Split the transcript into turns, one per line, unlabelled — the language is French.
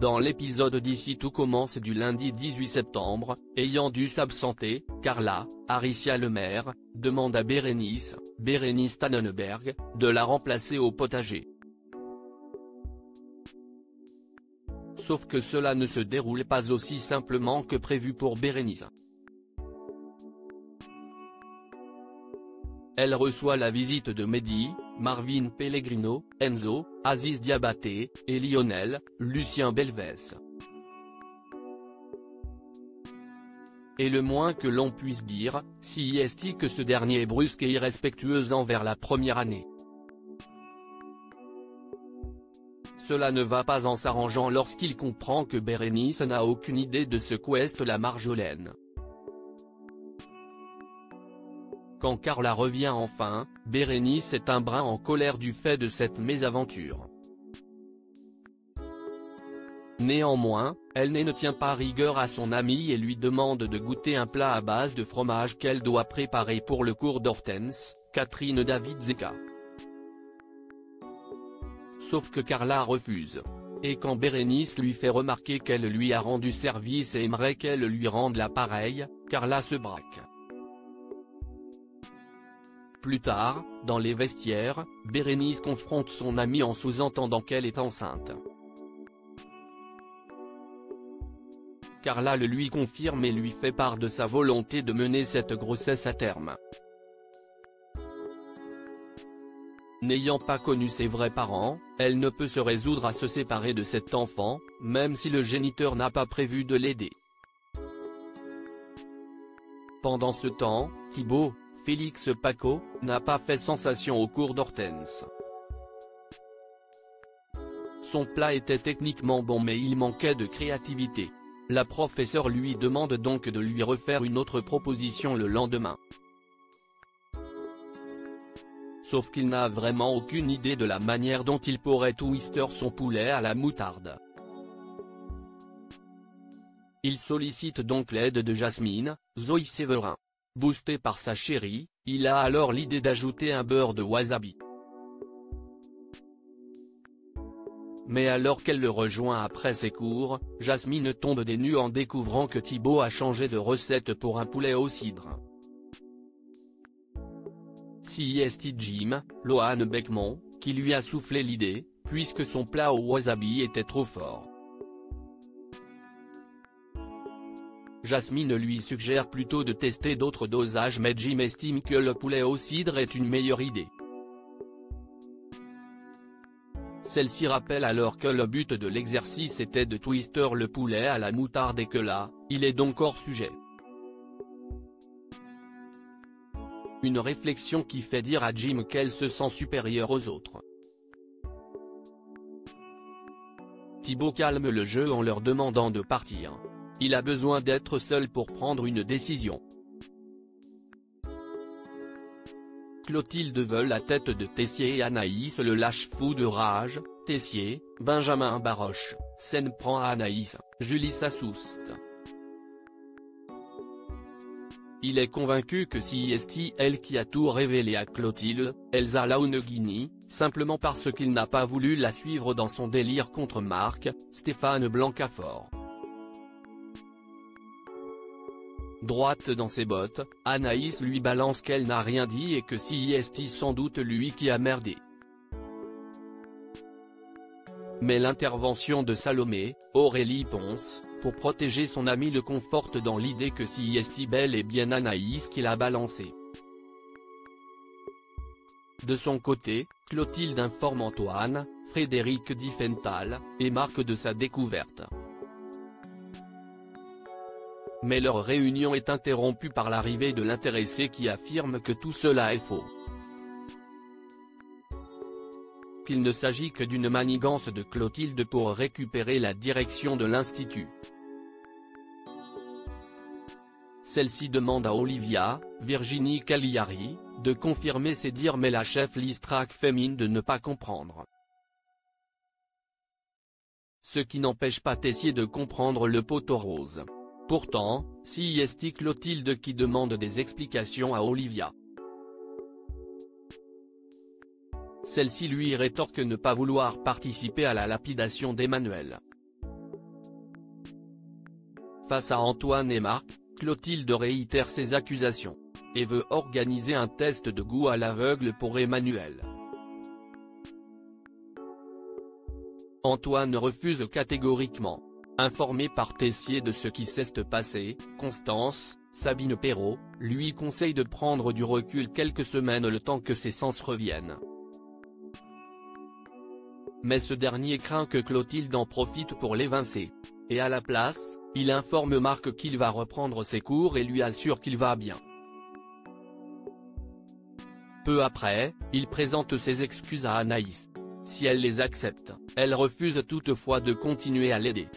Dans l'épisode d'ici tout commence du lundi 18 septembre, ayant dû s'absenter, Carla, Aricia Lemaire, demande à Bérénice Tannenberg, de la remplacer au potager. Sauf que cela ne se déroule pas aussi simplement que prévu pour Bérénice. Elle reçoit la visite de Mehdi, Marvin Pellegrino, Enzo, Aziz Diabaté, et Lionel, Lucien Belvès. Et le moins que l'on puisse dire, si est que ce dernier est brusque et irrespectueux envers la première année. Cela ne va pas en s'arrangeant lorsqu'il comprend que Bérénice n'a aucune idée de ce qu'est la Marjolaine. Quand Carla revient enfin, Bérénice est un brin en colère du fait de cette mésaventure. Néanmoins, elle ne tient pas rigueur à son amie et lui demande de goûter un plat à base de fromage qu'elle doit préparer pour le cours d'Hortense, Catherine David-Zeka. Sauf que Carla refuse. Et quand Bérénice lui fait remarquer qu'elle lui a rendu service et aimerait qu'elle lui rende l'appareil, Carla se braque. Plus tard, dans les vestiaires, Bérénice confronte son amie en sous-entendant qu'elle est enceinte. Carla le lui confirme et lui fait part de sa volonté de mener cette grossesse à terme. N'ayant pas connu ses vrais parents, elle ne peut se résoudre à se séparer de cet enfant, même si le géniteur n'a pas prévu de l'aider. Pendant ce temps, Thibaut, Félix Paco, n'a pas fait sensation au cours d'Hortense. Son plat était techniquement bon mais il manquait de créativité. La professeure lui demande donc de lui refaire une autre proposition le lendemain. Sauf qu'il n'a vraiment aucune idée de la manière dont il pourrait twister son poulet à la moutarde. Il sollicite donc l'aide de Jasmine, Zoé Séverin. Boosté par sa chérie, il a alors l'idée d'ajouter un beurre de wasabi. Mais alors qu'elle le rejoint après ses cours, Jasmine tombe des nues en découvrant que Thibaut a changé de recette pour un poulet au cidre. C'est Jim, Lohan Beckmont, qui lui a soufflé l'idée, puisque son plat au wasabi était trop fort. Jasmine lui suggère plutôt de tester d'autres dosages mais Jim estime que le poulet au cidre est une meilleure idée. Celle-ci rappelle alors que le but de l'exercice était de twister le poulet à la moutarde et que là, il est donc hors sujet. Une réflexion qui fait dire à Jim qu'elle se sent supérieure aux autres. Thibaut calme le jeu en leur demandant de partir. Il a besoin d'être seul pour prendre une décision. Clotilde veut la tête de Tessier et Anaïs le lâche fou de rage. Tessier, Benjamin Baroche, s'en prend à Anaïs, Julie s'assouste. Il est convaincu que si c'est elle qui a tout révélé à Clotilde, Elsa Launeghini, simplement parce qu'il n'a pas voulu la suivre dans son délire contre Marc, Stéphane Blancafort. Droite dans ses bottes, Anaïs lui balance qu'elle n'a rien dit et que c'est sans doute lui qui a merdé. Mais l'intervention de Salomé, Aurélie Ponce, pour protéger son ami le conforte dans l'idée que c'est bel et bien Anaïs qui l'a balancé. De son côté, Clotilde informe Antoine, Frédéric Diffenthal, et Marc de sa découverte. Mais leur réunion est interrompue par l'arrivée de l'intéressé qui affirme que tout cela est faux. Qu'il ne s'agit que d'une manigance de Clotilde pour récupérer la direction de l'Institut. Celle-ci demande à Olivia, Virginie Cagliari, de confirmer ses dires mais la chef Listrac fémine de ne pas comprendre. Ce qui n'empêche pas Tessier de comprendre le poteau rose. Pourtant, c'est Clotilde qui demande des explications à Olivia. Celle-ci lui rétorque ne pas vouloir participer à la lapidation d'Emmanuel. Face à Antoine et Marc, Clotilde réitère ses accusations et veut organiser un test de goût à l'aveugle pour Emmanuel. Antoine refuse catégoriquement. Informé par Tessier de ce qui s'est passé, Constance, Sabine Perrault, lui conseille de prendre du recul quelques semaines le temps que ses sens reviennent. Mais ce dernier craint que Clotilde en profite pour l'évincer. Et à la place, il informe Marc qu'il va reprendre ses cours et lui assure qu'il va bien. Peu après, il présente ses excuses à Anaïs. Si elle les accepte, elle refuse toutefois de continuer à l'aider.